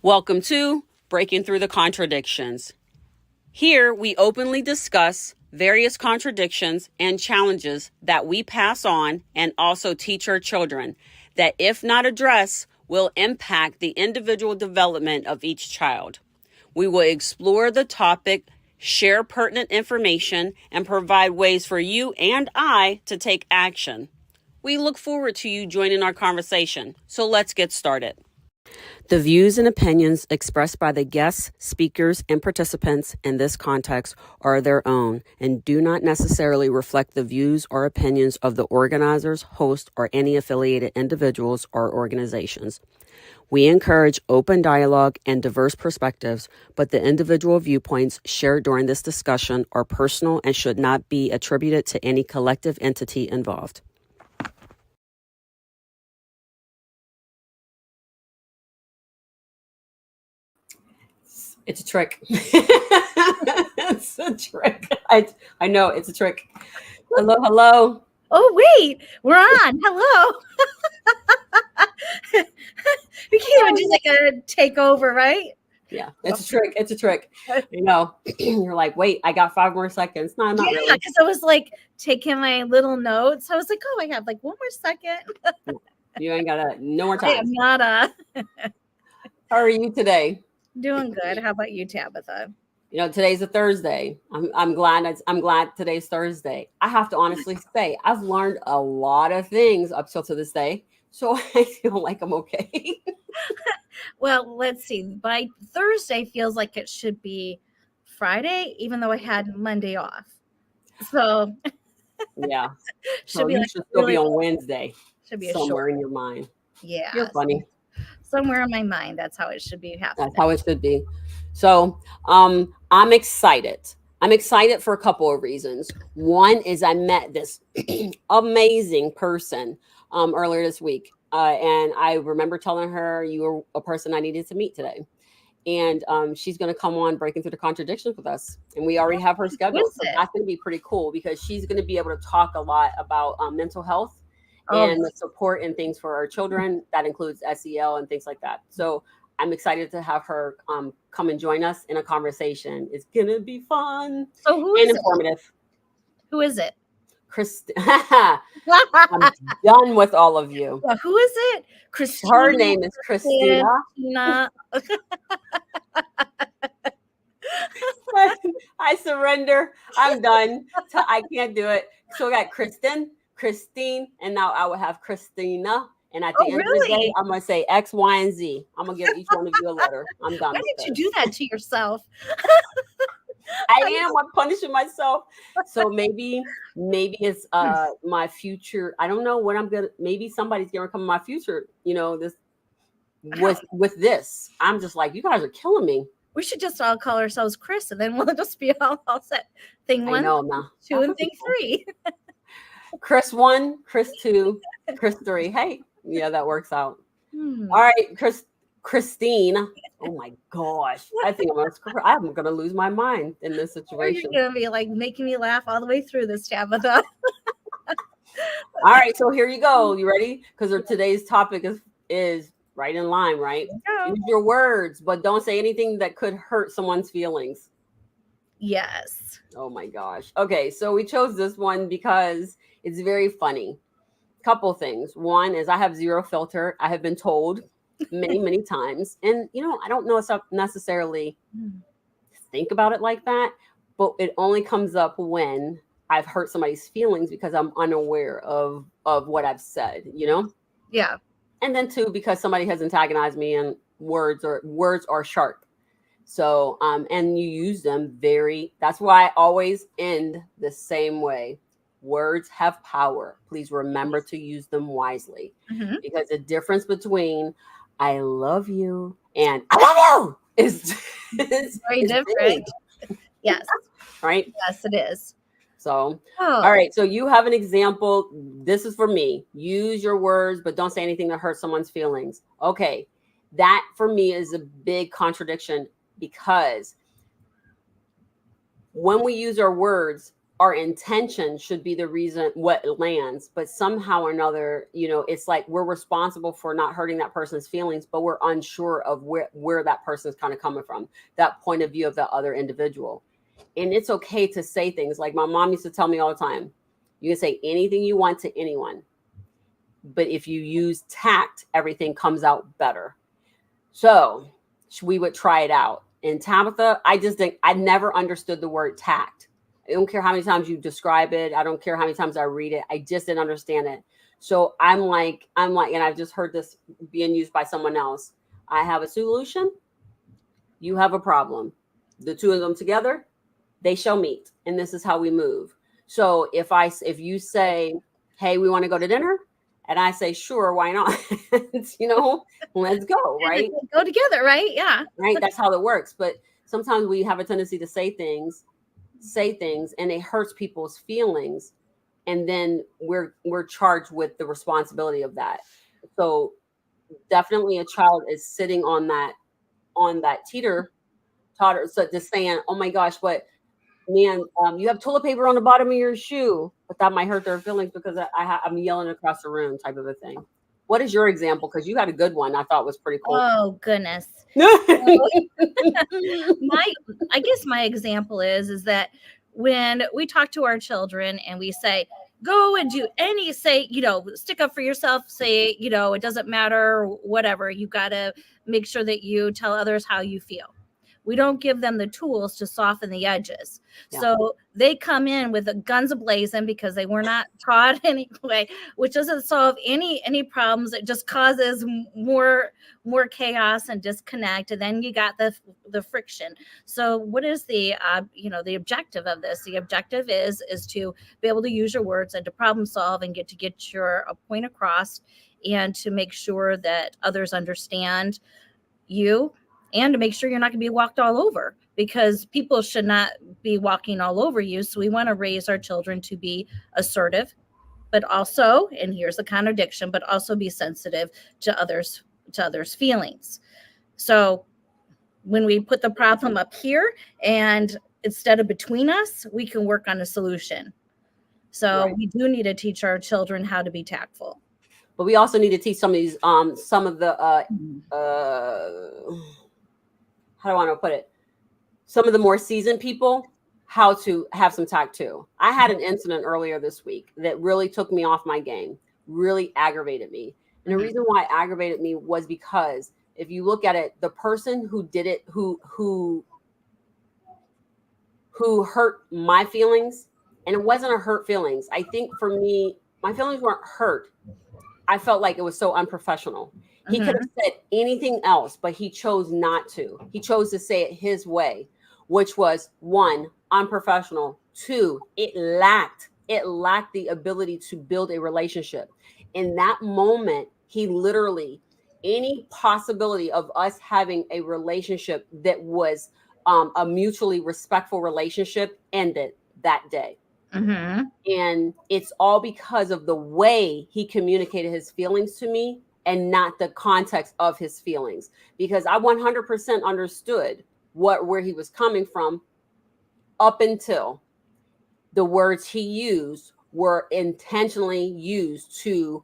Welcome to Breaking Through the Contradictions. Here we openly discuss various contradictions and challenges that we pass on and also teach our children that, if not addressed, will impact the individual development of each child. We will explore the topic, share pertinent information, and provide ways for you and I to take action. We look forward to you joining our conversation. So let's get started. The views and opinions expressed by the guests, speakers, and participants in this context are their own and do not necessarily reflect the views or opinions of the organizers, hosts, or any affiliated individuals or organizations. We encourage open dialogue and diverse perspectives, but the individual viewpoints shared during this discussion are personal and should not be attributed to any collective entity involved. It's a trick. It's a trick. I know it's a trick. Hello. Oh, wait, we're on. Hello. We can't even do like a takeover, right? Yeah, it's a trick. It's a trick. You know, you're like, wait, I got 5 more seconds. No, not really. Because I was like taking my little notes. I was like, oh, I have like 1 more second. You ain't got no more time. I am not How are you today? Doing good. How about you, Tabitha? You know, today's a Thursday. I'm glad today's Thursday. I have to honestly say, I've learned a lot of things up till to this day. So I feel like I'm okay. Well, let's see. By Thursday feels like it should be Friday, even though I had Monday off. So yeah. should So be you like should still really be on Wednesday. should be a somewhere short. in your mind. Yeah. You're funny. Somewhere in my mind, that's how it should be happening. That's how it should be. So I'm excited. I'm excited for a couple of reasons. One is I met this amazing person earlier this week. And I remember telling her you were a person I needed to meet today. And she's going to come on Breaking Through the Contradictions with us. And we already have her scheduled. So that's going to be pretty cool because she's going to be able to talk a lot about mental health and the support and things for our children. That includes SEL and things like that. So I'm excited to have her come and join us in a conversation. It's going to be fun and informative. Who is it? I'm done with all of you. Well, who is it? Christina. Her name is Christina. I surrender. I'm done. I can't do it. So I got Kristen, Christine, and now I will have Christina. And at the end of the day, I'm going to say X, Y, and Z. I'm going to give each one of you a letter. I'm done. Why did you do that to yourself? I'm punishing myself. So maybe it's my future. I don't know what I'm gonna. Maybe somebody's gonna come in my future. You know, this with this. I'm just like, you guys are killing me. We should just all call ourselves Chris, and then we'll just be all set. Thing 1, 2, and thing 3. Chris 1, Chris 2, Chris 3. Hey, yeah, that works out. All right, Christine. Oh my gosh. I think I'm gonna lose my mind in this situation. You're gonna be like making me laugh all the way through this, Tabitha. All right, so here you go. You ready? Because today's topic is right in line, right? Use your words, but don't say anything that could hurt someone's feelings. Yes. Oh my gosh. Okay, so we chose this one because it's very funny. Couple things. One is I have zero filter. I have been told many times, and I don't know if I necessarily think about it like that, but it only comes up when I've hurt somebody's feelings because I'm unaware of what I've said. Yeah. And then 2, because somebody has antagonized me, and words are sharp. So and you use them that's why I always end the same way. Words have power. Please remember to use them wisely, because the difference between I love you and I love you is very different. Yes. Right? Yes, it is. So, all right. So you have an example. This is for me. Use your words, but don't say anything that hurts someone's feelings. Okay. That for me is a big contradiction, because when we use our words, our intention should be the reason what lands, but somehow or another, it's like we're responsible for not hurting that person's feelings, but we're unsure of where that person's kind of coming from, that point of view of the other individual. And it's okay to say things like my mom used to tell me all the time, you can say anything you want to anyone, but if you use tact, everything comes out better. So we would try it out. And Tabitha, I never understood the word tact. I don't care how many times you describe it. I don't care how many times I read it. I just didn't understand it. So I'm like, and I've just heard this being used by someone else. I have a solution. You have a problem. The two of them together, they shall meet. And this is how we move. So if you say, hey, we want to go to dinner, and I say, sure, why not? Let's go, right? Go together, right? Yeah. Right. That's how it works. But sometimes we have a tendency to say things, and it hurts people's feelings. And then we're charged with the responsibility of that. So definitely a child is sitting on that totter. So just saying, oh my gosh, but man, you have toilet paper on the bottom of your shoe, but that might hurt their feelings because I'm yelling across the room type of a thing. What is your example? Because you had a good one I thought was pretty cool. Oh, goodness. I guess my example is that when we talk to our children and we say, go and do stick up for yourself, say, it doesn't matter, whatever, you got to make sure that you tell others how you feel. We don't give them the tools to soften the edges. Yeah. So they come in with the guns ablazing because they were not taught anyway, which doesn't solve any problems. It just causes more chaos and disconnect. And then you got the friction. So what is the objective of this? The objective is to be able to use your words and to problem solve and get your point across, and to make sure that others understand you, and to make sure you're not going to be walked all over, because people should not be walking all over you. So we want to raise our children to be assertive, but also, and here's the contradiction, but also be sensitive to others' feelings. So when we put the problem up here, and instead of between us, we can work on a solution. So right. We do need to teach our children how to be tactful. But we also need to teach some of these, some of the, how do I want to put it? Some of the more seasoned people, how to have some tact too. I had an incident earlier this week that really took me off my game, really aggravated me. And the reason why it aggravated me was because if you look at it, the person who did it, who hurt my feelings, and it wasn't a hurt feelings. I think for me, my feelings weren't hurt. I felt like it was so unprofessional. He could have said anything else, but he chose not to. He chose to say it his way, which was 1, unprofessional. 2, it lacked the ability to build a relationship. In that moment, he literally, any possibility of us having a relationship that was a mutually respectful relationship ended that day. Mm-hmm. And it's all because of the way he communicated his feelings to me, and not the context of his feelings, because I 100% understood where he was coming from up until the words he used were intentionally used to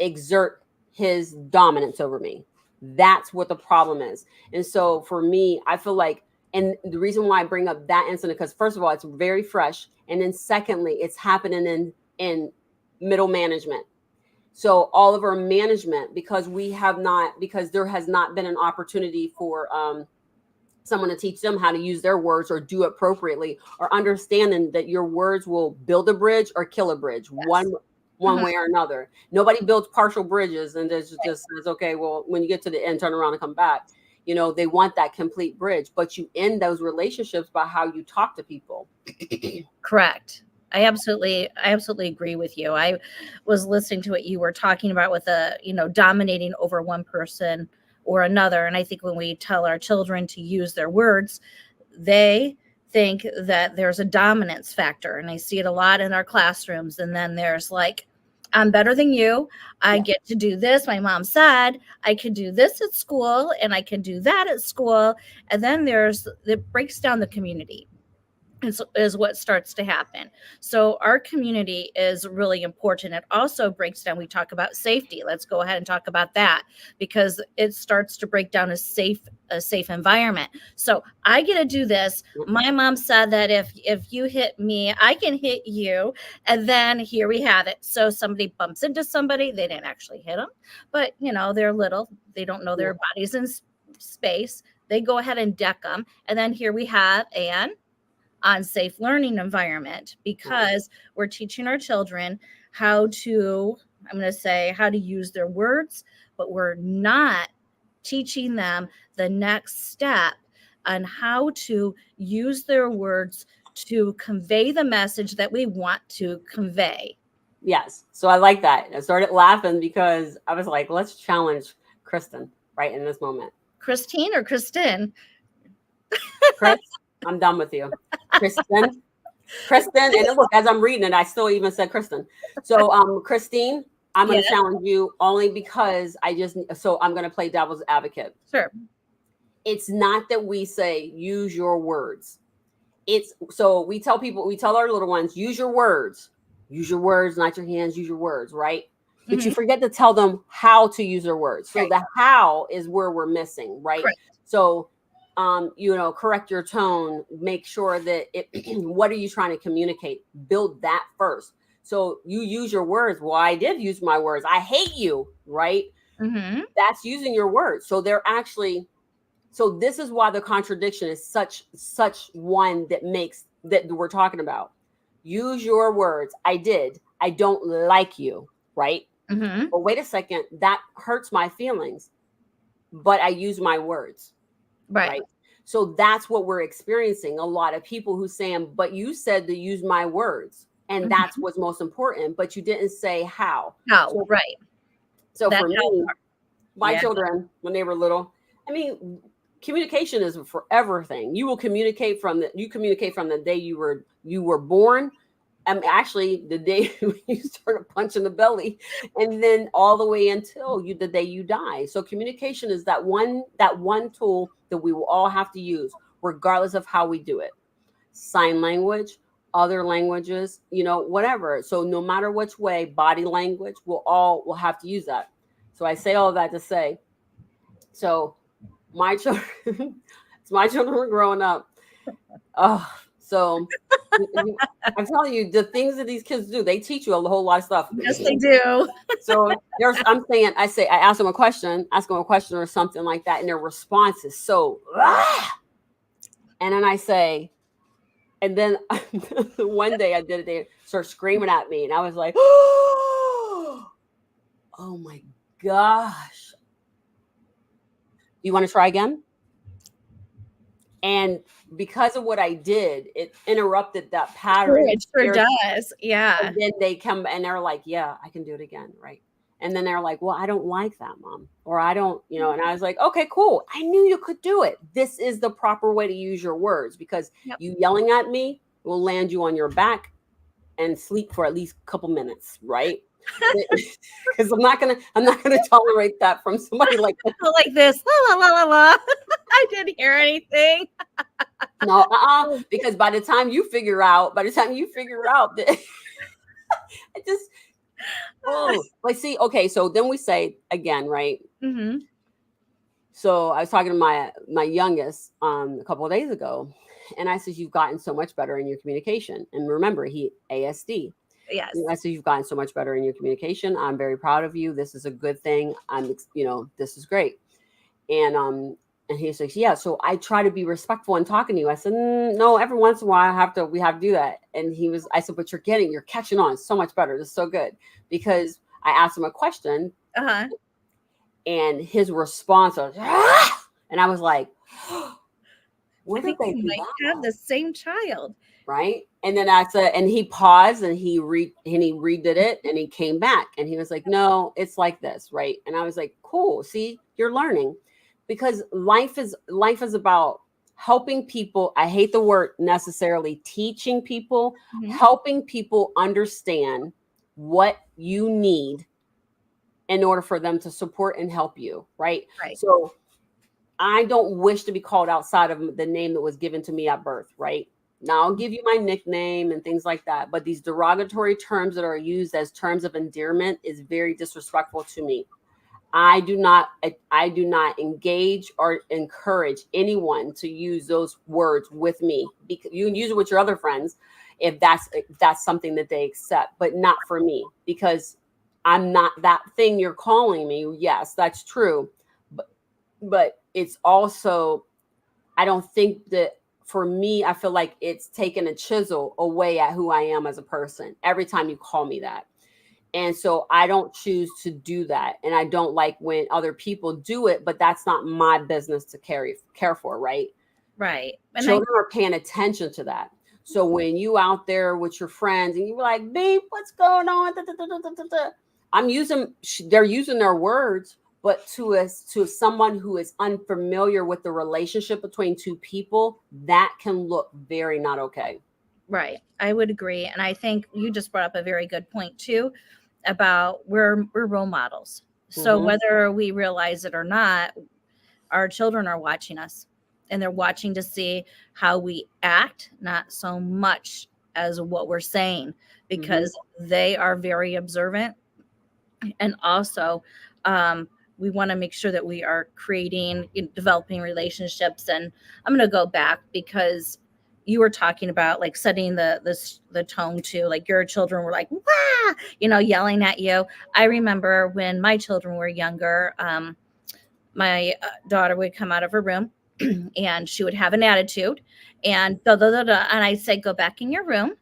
exert his dominance over me. That's what the problem is. And so for me, I feel like, and the reason why I bring up that incident, because first of all, it's very fresh. And then secondly, it's happening in middle management. So all of our management, because there has not been an opportunity for someone to teach them how to use their words or do appropriately, or understanding that your words will build a bridge or kill a bridge. Yes. One way or another. Nobody builds partial bridges and just says, okay, well, when you get to the end, turn around and come back. They want that complete bridge, but you end those relationships by how you talk to people. Correct. I absolutely agree with you. I was listening to what you were talking about with dominating over one person or another. And I think when we tell our children to use their words, they think that there's a dominance factor. And I see it a lot in our classrooms. And then there's like, I'm better than you. I get to do this. My mom said I could do this at school and I can do that at school. And then it breaks down the community. is what starts to happen. So our community is really important. It also breaks down, we talk about safety. Let's go ahead and talk about that, because it starts to break down a safe environment. So I get to do this. My mom said that if you hit me, I can hit you. And then here we have it. So somebody bumps into somebody, they didn't actually hit them, but they're little, they don't know their bodies in space. They go ahead and deck them. And then here we have an unsafe learning environment, because we're teaching our children how to, I'm going to say, how to use their words, but we're not teaching them the next step on how to use their words to convey the message that we want to convey. Yes. So I like that. I started laughing because I was like, let's challenge Kristen right in this moment. Christine or Kristen? Chris, I'm done with you. Kristen, and look, as I'm reading it, I still even said Kristen. So, Christine, I'm going to challenge you only because I'm going to play devil's advocate. Sure. It's not that we say use your words. So we tell our little ones, use your words, not your hands, use your words, right? But you forget to tell them how to use their words. So the how is where we're missing, right? Correct. So correct your tone, make sure that what are you trying to communicate? Build that first. So you use your words. Well, I did use my words. I hate you, right? That's using your words. So they're actually, so this is why the contradiction is such one that we're talking about. Use your words. I did. I don't like you, right? But wait a second, that hurts my feelings, but I use my words. Right. So that's what we're experiencing. A lot of people who saying, but you said to use my words. And that's what's most important. But you didn't say how. How, right. So for me, my children, when they were little, I mean, communication is a forever thing. You will communicate from the day you were born. Actually, the day you started punching the belly, and then all the way until the day you die. So communication is that one tool that we will all have to use, regardless of how we do it. Sign language, other languages, whatever. So no matter which way, body language, we'll have to use that. So I say all of that to say, so my children, were growing up. Oh. So I'm telling you, the things that these kids do, they teach you a whole lot of stuff. Yes, they do. So I ask them a question or something like that, and their response is so, and then I say, and then one day I did it, they start screaming at me, and I was like, oh my gosh. You want to try again? And because of what I did, it interrupted that pattern. It sure does. Yeah. And then they come and they're like, yeah, I can do it again. Right. And then they're like, well, I don't like that, Mom. Or I don't, and I was like, okay, cool. I knew you could do it. This is the proper way to use your words, because you yelling at me will land you on your back and sleep for at least a couple minutes. Right. Because I'm not gonna tolerate that from somebody like that. Like this. La, la, la, la. I didn't hear anything. No, because by the time you figure out that it just like, see, okay, so then we say again, right? So I was talking to my youngest a couple of days ago, and I said, you've gotten so much better in your communication. And remember, he ASD. Yes. I said, you've gotten so much better in your communication. I'm very proud of you. This is a good thing. This is great. And he says, yeah, so I try to be respectful in talking to you. I said, no, every once in a while we have to do that. And I said, but you're catching on so much better. This is so good. Because I asked him a question and his response was, and I was like, I think we might have the same child. Right. And then I said, and he paused and he redid it and he came back and he was like, no, it's like this. Right. And I was like, cool. See, you're learning, because life is about helping people. I hate the word necessarily teaching people, helping people understand what you need in order for them to support and help you. Right. So I don't wish to be called outside of the name that was given to me at birth. Right. Now I'll give you my nickname and things like that, but these derogatory terms that are used as terms of endearment is very disrespectful to me. I do not engage or encourage anyone to use those words with me. Because you can use it with your other friends if that's something that they accept, but not for me, because I'm not that thing you're calling me. Yes, that's true. But it's also, I don't think that, for me, I feel like it's taken a chisel away at who I am as a person every time you call me that. And so I don't choose to do that. And I don't like when other people do it, but that's not my business to care for, right? Right. And Children are paying attention to that. So when you out there with your friends and you're like, babe, what's going on? Da, da, da, da, da, da. They're using their words, but to someone who is unfamiliar with the relationship between two people, that can look very not okay. right. I would agree. And I think you just brought up a very good point too about we're role models. So Mm-hmm. whether we realize it or not, our children are watching us, and they're watching to see how we act, not so much as what we're saying, Mm-hmm. because they are very observant. And also, we want to make sure that we are creating developing relationships. And I'm going to go back because you were talking about like setting the tone to, like, your children were like, wah, yelling at you. I remember when my children were younger, my daughter would come out of her room and she would have an attitude, and da, da, da, da, and I said, go back in your room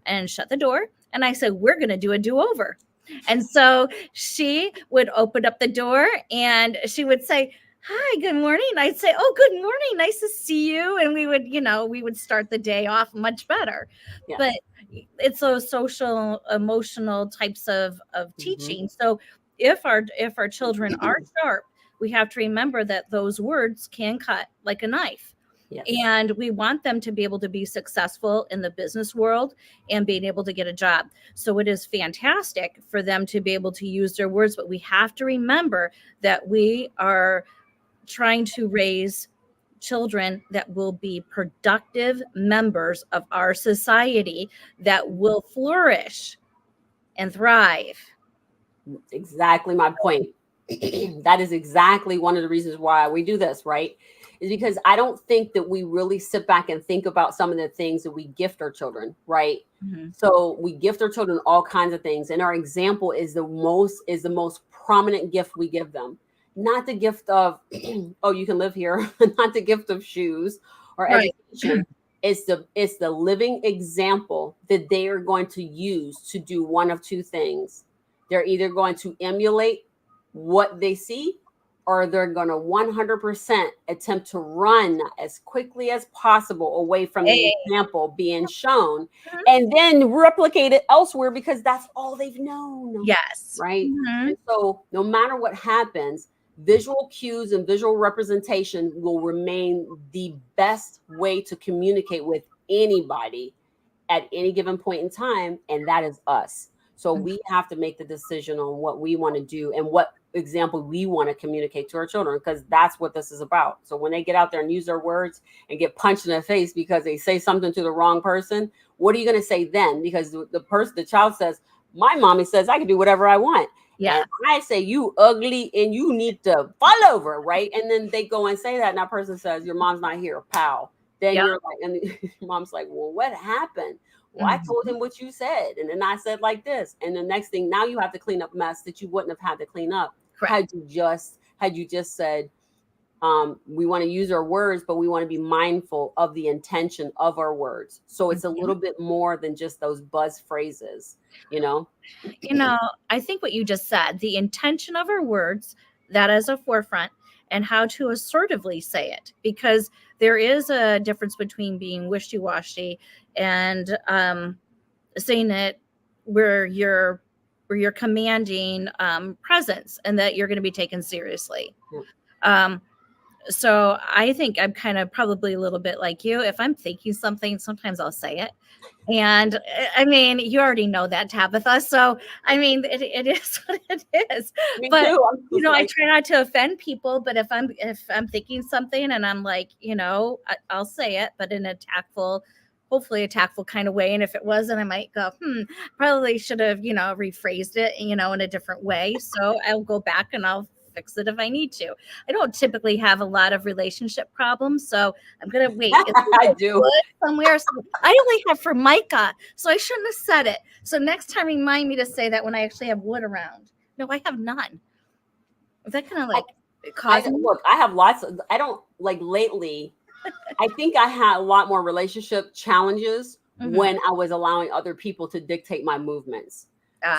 and shut the door. And I said, we're going to do a do-over. And so she would open up the door and she would say, hi, good morning. I'd say, oh, good morning, nice to see you. And we would start the day off much better. Yes. But it's those social emotional types of Mm-hmm. teaching. So if our children are sharp, we have to remember that those words can cut like a knife. Yes. And we want them to be able to be successful in the business world and being able to get a job. So it is fantastic for them to be able to use their words, but we have to remember that we are trying to raise children that will be productive members of our society, that will flourish and thrive. Exactly my point. That is exactly one of the reasons why we do this, right? Is because I don't think that we really sit back and think about some of the things that we gift our children, right? Mhm. So we gift our children all kinds of things, and our example is the most prominent gift we give them. Not the gift of, oh, you can live here, not the gift of shoes or Right. education. It's the living example that they are going to use to do one of two things. They're either going to emulate what they see, or they're going to 100% attempt to run as quickly as possible away from the Hey. example being shown, and then replicate it elsewhere because that's all they've known, Yes. right? Mhm. And so no matter what happens, visual cues and visual representation will remain the best way to communicate with anybody at any given point in time, and that is us. So we have to make the decision on what we want to do and what example we want to communicate to our children, because that's what this is about. So when they get out there and use their words and get punched in the face because they say something to the wrong person, what are you going to say then? Because the child says, my mommy says I can do whatever I want. Yeah. And I say, you ugly and you need to fall over, right? And then they go and say that, and that person says, your mom's not here, pal. Then Yep. you're like, and mom's like, well, what happened? Well, I told Mhm. him what you said, and then I said like this, and the next thing, now you have to clean up mess that you wouldn't have had to clean up Correct. had you just said, we want to use our words, but we want to be mindful of the intention of our words. So it's a Mhm. little bit more than just those buzz phrases, you know. I think what you just said, the intention of our words, that is a forefront, and how to assertively say it, because there is a difference between being wishy-washy and saying it where you're commanding presence and that you're going to be taken seriously. Yeah. Um, so I think I'm kind of probably a little bit like you. If I'm thinking something, sometimes I'll say it. And I mean, you already know that, Tabitha. So I mean, it is what it is. Me But too. I'm just I like, try not to offend people. But if I'm thinking something and I'm like, I'll say it, but in a tactful, hopefully a tactful kind of way. And if it wasn't, I might go, probably should have, rephrased it, in a different way. So I'll go back and I'll fix it if I need to. I don't typically have a lot of relationship problems, so I'm gonna wait. Is I there do. wood somewhere? So I only have Formica, so I shouldn't have said it. So next time, remind me to say that when I actually have wood around. No, I have none. Is that kind of like causing? Look, I have lots of, I don't like lately. I think I had a lot more relationship challenges when I was allowing other people to dictate my movements.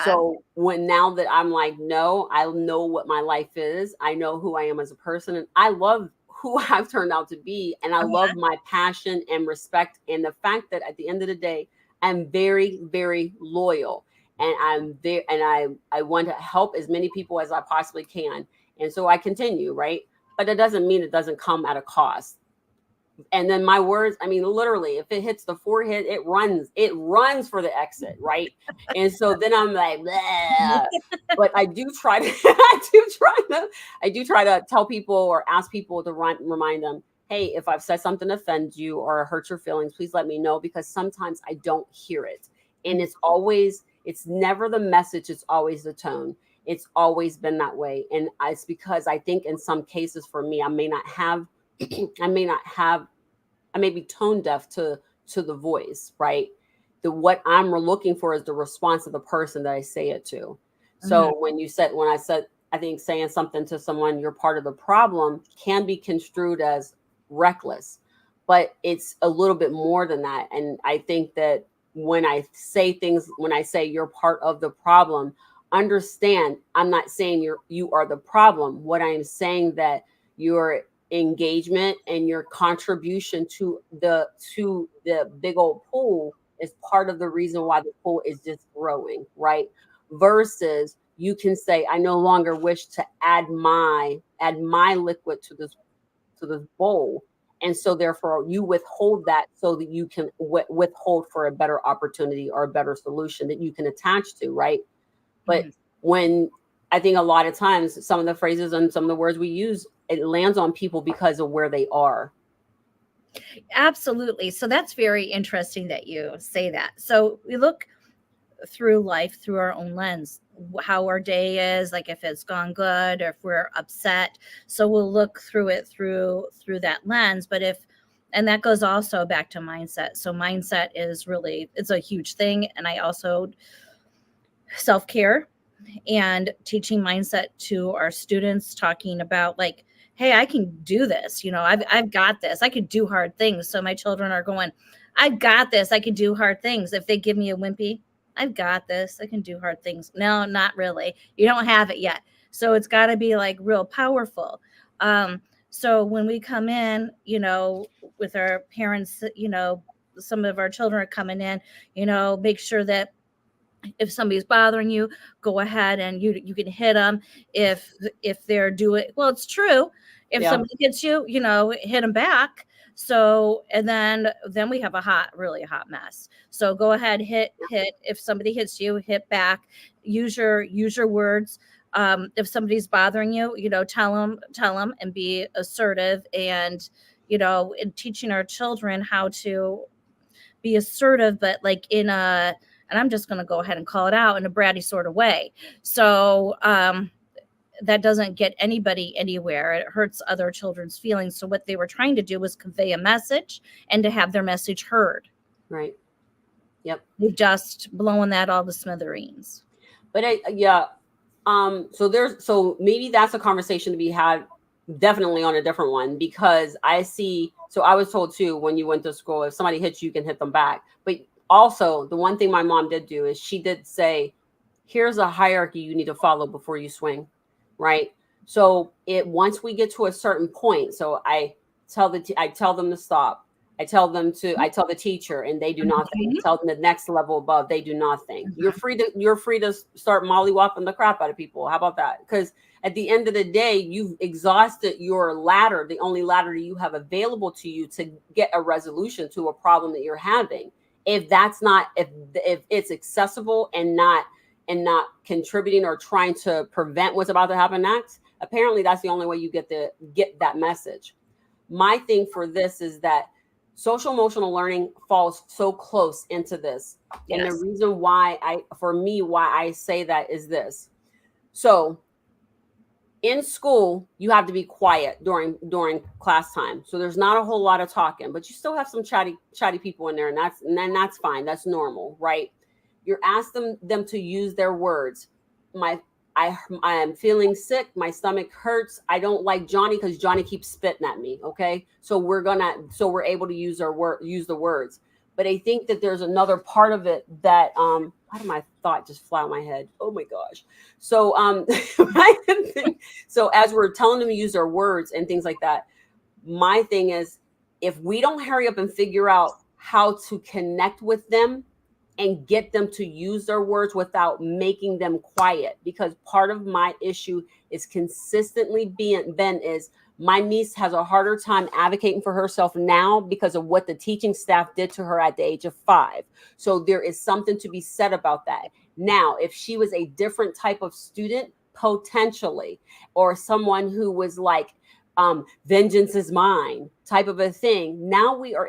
So now that I'm like, no, I know what my life is. I know who I am as a person, and I love who I've turned out to be. And I love my passion and respect. And the fact that at the end of the day, I'm very, very loyal, and I'm there, and I want to help as many people as I possibly can. And so I continue, right? But it doesn't mean it doesn't come at a cost. And then my words, I mean, literally, if it hits the forehead, it runs for the exit, right? And so then I'm like, bleh. But I do try to, I do try to tell people or ask people to remind them, hey, if I've said something to offend you or hurt your feelings, please let me know, because sometimes I don't hear it. And it's never the message, it's always the tone. It's always been that way. And it's because I think in some cases for me, I may be tone deaf to the voice, right? What I'm looking for is the response of the person that I say it to. So when I said, I think saying something to someone, you're part of the problem, can be construed as reckless, but it's a little bit more than that. And I think that when I say you're part of the problem, understand, I'm not saying you are the problem. What I am saying that your engagement and your contribution to the big old pool is part of the reason why the pool is just growing, right? Versus you can say, I no longer wish to add my liquid to this bowl, and so therefore you withhold that so that you can withhold for a better opportunity or a better solution that you can attach to, right? But when I think a lot of times some of the phrases and some of the words we use, it lands on people because of where they are. Absolutely. So that's very interesting that you say that. So we look through life through our own lens, how our day is, like if it's gone good or if we're upset. So we'll look through it through that lens. But and that goes also back to mindset. So mindset is really, it's a huge thing. And I also self-care and teaching mindset to our students, talking about like, hey, I can do this. I've got this. I can do hard things. So my children are going, I've got this. I can do hard things. If they give me a wimpy, I've got this. I can do hard things. No, not really. You don't have it yet. So it's got to be like real powerful. So when we come in, with our parents, some of our children are coming in, make sure that if somebody's bothering you, go ahead and you can hit them. If they're doing, well, it's true. If somebody hits you, hit them back. So, and then we have really hot mess. So go ahead, hit. If somebody hits you, hit back. Use your words. If somebody's bothering you, tell them and be assertive. And in teaching our children how to be assertive, but like and I'm just going to go ahead and call it out, in a bratty sort of way. So that doesn't get anybody anywhere. It hurts other children's feelings. So what they were trying to do was convey a message and to have their message heard. Right. Yep. They've just blowing that all to smithereens. But so maybe that's a conversation to be had definitely on a different one, because I was told too, when you went to school, if somebody hits you, you can hit them back. But also, the one thing my mom did do is she did say, here's a hierarchy you need to follow before you swing, right? So once we get to a certain point, so I tell them to stop. I tell the teacher, and they do nothing. I tell them the next level above, they do nothing. You're free to start mollywopping the crap out of people. How about that? Because at the end of the day, you've exhausted your ladder, the only ladder you have available to you to get a resolution to a problem that you're having. If it's accessible and not contributing or trying to prevent what's about to happen next, apparently that's the only way you get that message. My thing for this is that, social emotional learning falls so close into this. And the Yes. reason why I say that is this. So in school, you have to be quiet during class time. So there's not a whole lot of talking, but you still have some chatty people in there, and then that's fine. That's normal, right? You're asking them to use their words. My I am feeling sick. My stomach hurts. I don't like Johnny because Johnny keeps spitting at me. Okay, so we're able to use the words. But I think that there's another part of it that how did my thought just fly out my head? Oh my gosh. So so as we're telling them to use their words and things like that, my thing is, if we don't hurry up and figure out how to connect with them and get them to use their words without making them quiet, because part of my issue is consistently being Ben is my niece has a harder time advocating for herself now because of what the teaching staff did to her at the age of 5. So there is something to be said about that. Now, if she was a different type of student, potentially, or someone who was like, vengeance is mine type of a thing. We're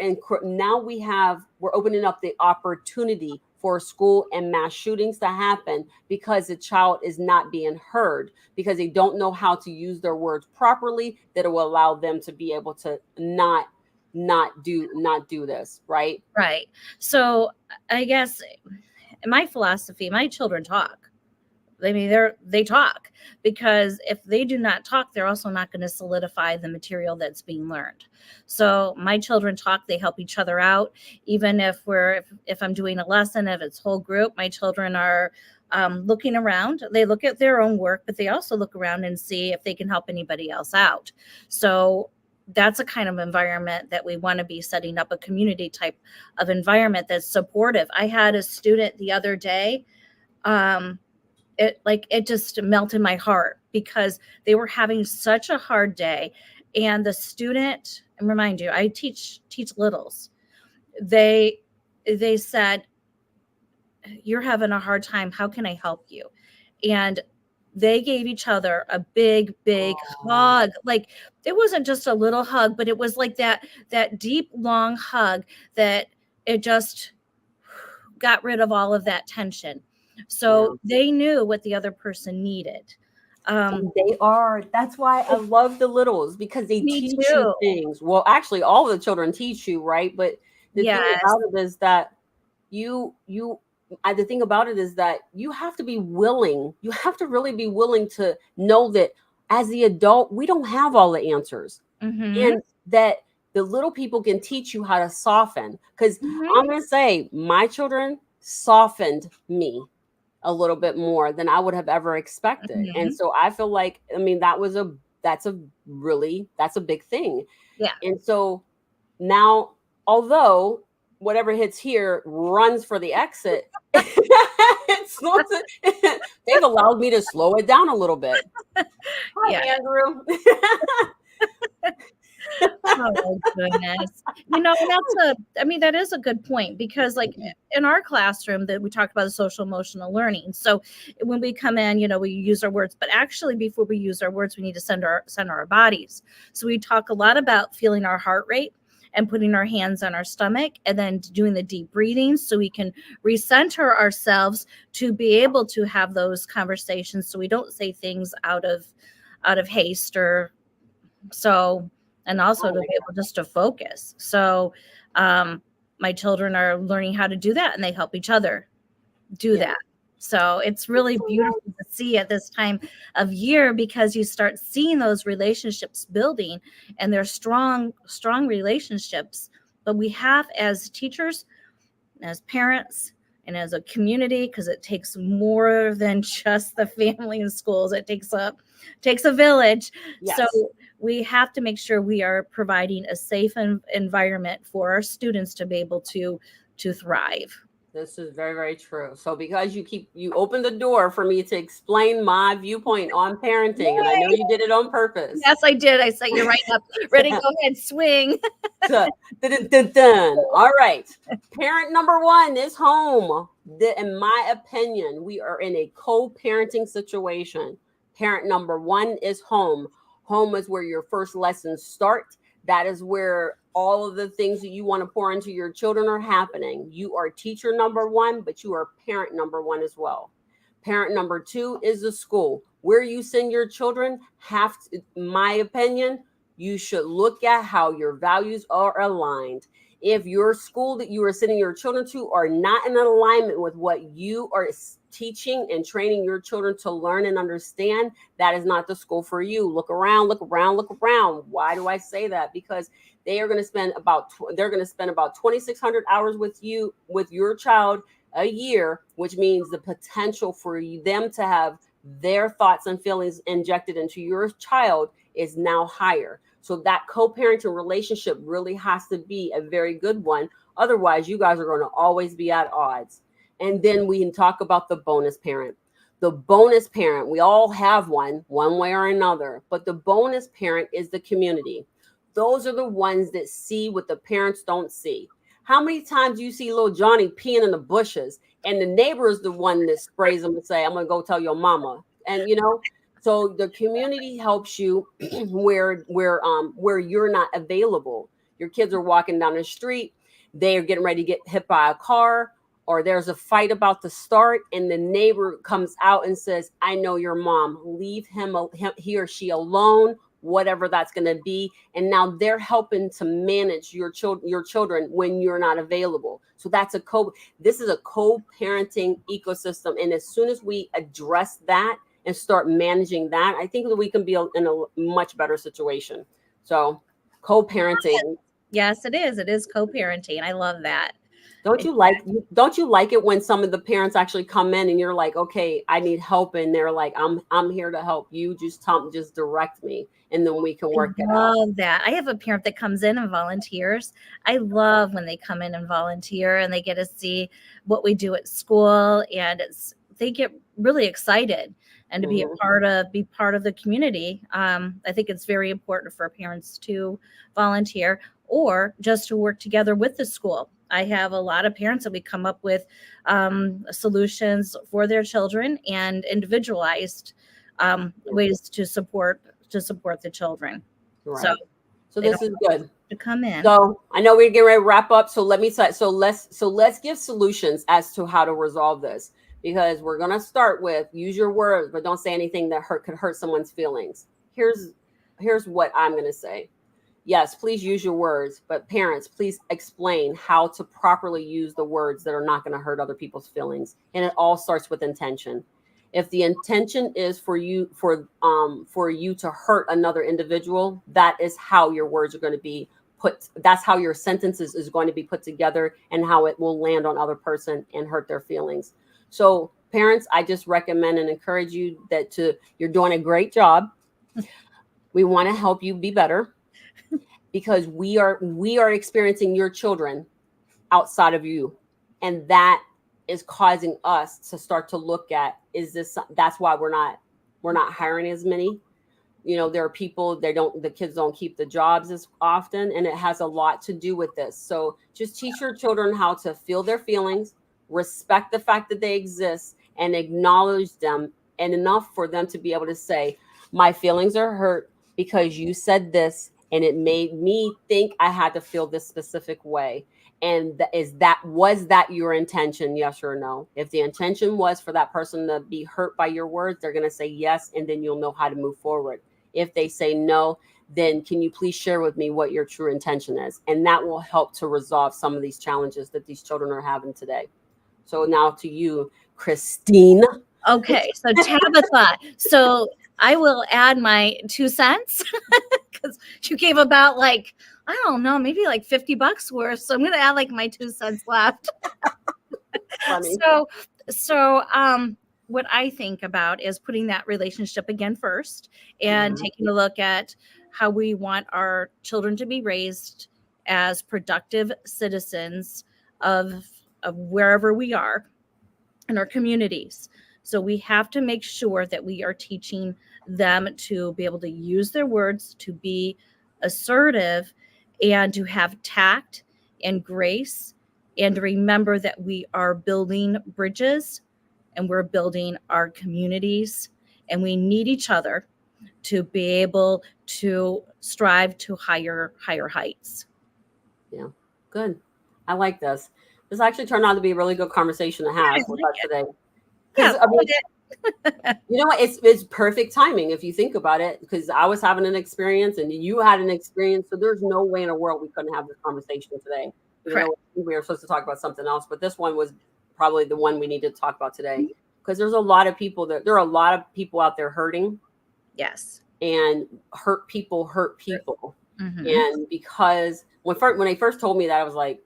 opening up the opportunity for school and mass shootings to happen because the child is not being heard, because they don't know how to use their words properly, that it will allow them to be able to not do this, right? Right. So I guess my philosophy, my children talk. I mean, they talk, because if they do not talk, they're also not going to solidify the material that's being learned. So my children talk, they help each other out. Even if I'm doing a lesson, if it's whole group, my children are looking around. They look at their own work, but they also look around and see if they can help anybody else out. So that's a kind of environment that we want to be setting up, a community type of environment that's supportive. I had a student the other day, it just melted my heart because they were having such a hard day. And the student, and remind you, I teach littles. They said, "You're having a hard time. How can I help you?" And they gave each other a big hug. Like, it wasn't just a little hug, but it was like that deep, long hug that it just got rid of all of that tension. So Yeah. they knew what the other person needed. That's why I love the littles, because they Me teach you too. things. Well, actually, all of the children teach you, right? But the thing Yes. about it is that the thing about it is that you have to be willing. You have to really be willing to know that as the adult, we don't have all the answers, Mm-hmm. and that the little people can teach you how to soften. Because I'm Mm-hmm. going to say, my children softened me a little bit more than I would have ever expected. And Mm-hmm. so I feel like, I mean, that's a big thing. Yeah. And so now, although whatever hits here runs for the exit, they've allowed me to slow it down a little bit. Hi, Yeah. Andrew. Oh goodness. That is a good point, because like in our classroom that we talked about the social emotional learning. So when we come in, we use our words, but actually before we use our words, we need to center our bodies. So we talk a lot about feeling our heart rate and putting our hands on our stomach and then doing the deep breathing so we can recenter ourselves to be able to have those conversations, so we don't say things out of haste, or so, and also Oh to my be able just to focus. So my children are learning how to do that, and they help each other do yeah. that. So it's really beautiful to see at this time of year, because you start seeing those relationships building, and they're strong relationships. But we have, as teachers, as parents, and as a community, because it takes more than just the family and schools. It takes a village. So Yes. we have to make sure we are providing a safe environment for our students to be able to thrive. This is very, very true. So because you opened the door for me to explain my viewpoint on parenting, and I know Yay! you did it on purpose. Yes, I did. I set you right up. Ready? Go ahead, swing. Dun, dun, dun, dun. All right. Parent number one is home. In my opinion, we are in a co-parenting situation. Parent number one is home. Home is where your first lessons start. That is where all of the things that you want to pour into your children are happening. You are teacher number one, but you are parent number one as well. Parent number two is the school. Where you send your children, have to, in my opinion, you should look at how your values are aligned. If your school that you are sending your children to are not in alignment with what you are teaching and training your children to learn and understand, that is not the school for you. Look around, look around, look around. Why do I say that? Because they are going to spend about 2,600 hours with you, with your child, a year, which means the potential for them to have their thoughts and feelings injected into your child is now higher. So that co-parenting relationship really has to be a very good one. Otherwise, you guys are going to always be at odds. And then we can talk about the bonus parent. The bonus parent, we all have one way or another, but the bonus parent is the community. Those are the ones that see what the parents don't see. How many times do you see little Johnny peeing in the bushes and the neighbor is the one that sprays him and say, I'm going to go tell your mama. And, so the community helps you where you're not available. Your kids are walking down the street. They are getting ready to get hit by a car, or there's a fight about to start, and the neighbor comes out and says, I know your mom. Leave he or she alone, whatever that's going to be. And now they're helping to manage your children when you're not available. So this is a co-parenting ecosystem. And as soon as we address that and start managing that, I think that we can be in a much better situation. So co-parenting. Yes, it is. It is co-parenting. I love that. Don't you like it when some of the parents actually come in and you're like, okay, I need help, and they're like, I'm here to help you. Just direct me, and then we can work it out. I love that. I have a parent that comes in and volunteers. I love when they come in and volunteer and they get to see what we do at school, and they get really excited and to be part of the community. I think it's very important for parents to volunteer or just to work together with the school. I have a lot of parents that we come up with solutions for their children and individualized ways to support the children. Right. So this is good to come in. So I know we're getting ready to wrap up. So let's give solutions as to how to resolve this, because we're gonna start with use your words, but don't say anything that could hurt someone's feelings. Here's what I'm gonna say. Yes, please use your words, but parents, please explain how to properly use the words that are not going to hurt other people's feelings. And it all starts with intention. If the intention is for you to hurt another individual, that is how your words are going to be put. That's how your sentences is going to be put together, and how it will land on other person and hurt their feelings. So parents, I just recommend and encourage you you're doing a great job. We want to help you be better, because we are experiencing your children outside of you, and that is causing us to start to look at, that's why we're not hiring as many. There are people, the kids don't keep the jobs as often, and it has a lot to do with this. So just teach your children how to feel their feelings, respect the fact that they exist, and acknowledge them, and enough for them to be able to say, my feelings are hurt because you said this, and it made me think I had to feel this specific way. And was that your intention? Yes or no? If the intention was for that person to be hurt by your words, they're going to say yes, and then you'll know how to move forward. If they say no, then can you please share with me what your true intention is? And that will help to resolve some of these challenges that these children are having today. So now to you, Christine. Okay, so Tabitha. So I will add my 2 cents because you gave about I don't know, maybe $50 worth. So I'm going to add my 2 cents left. Funny. So what I think about is putting that relationship again first, and taking a look at how we want our children to be raised as productive citizens of wherever we are in our communities. So we have to make sure that we are teaching them to be able to use their words, to be assertive, and to have tact and grace, and to remember that we are building bridges and we're building our communities, and we need each other to be able to strive to higher heights. Yeah. Good. I like this. This actually turned out to be a really good conversation to have with us today. Yeah, Because I mean, you know what? It's perfect timing if you think about it. Because I was having an experience and you had an experience, so there's no way in the world we couldn't have this conversation today. Even correct. though we were supposed to talk about something else, but this one was probably the one we needed to talk about today. Because there are a lot of people out there hurting. Yes. And hurt people. Mm-hmm. And because when they first told me that, I was like,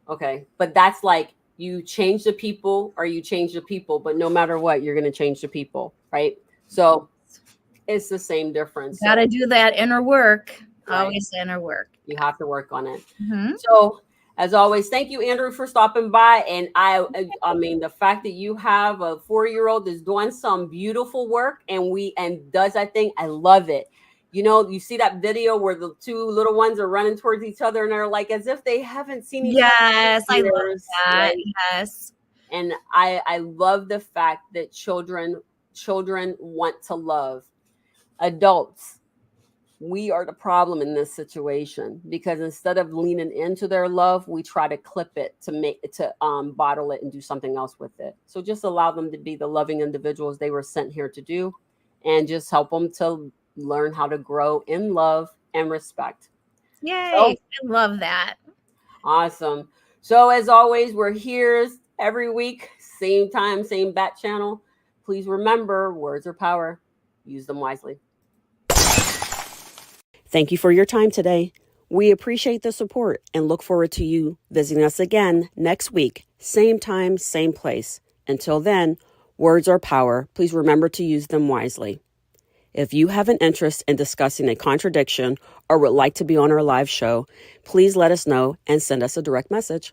okay, but that's like you change the people or you change the people, but no matter what, you're going to change the people, right? So it's the same difference. Got to do that inner work. Right. Always inner work. You have to work on it. Mm-hmm. So as always, thank you, Andrew, for stopping by. And I mean, the fact that you have a 4-year-old that's doing some beautiful work and does that thing, I love it. You know, you see that video where the two little ones are running towards each other and they're like as if they haven't seen each other. Yes, I love that. Right? Yes. And I love the fact that children want to love. Adults, we are the problem in this situation because instead of leaning into their love, we try to clip it to bottle it and do something else with it. So just allow them to be the loving individuals they were sent here to do, and just help them to learn how to grow in love and respect. Yay. So, I love that. Awesome. So as always, we're here every week, same time, same bat channel. Please remember, words are power. Use them wisely. Thank you for your time today. We appreciate the support and look forward to you visiting us again next week, same time, same place. Until then, words are power. Please remember to use them wisely. If you have an interest in discussing a contradiction or would like to be on our live show, please let us know and send us a direct message.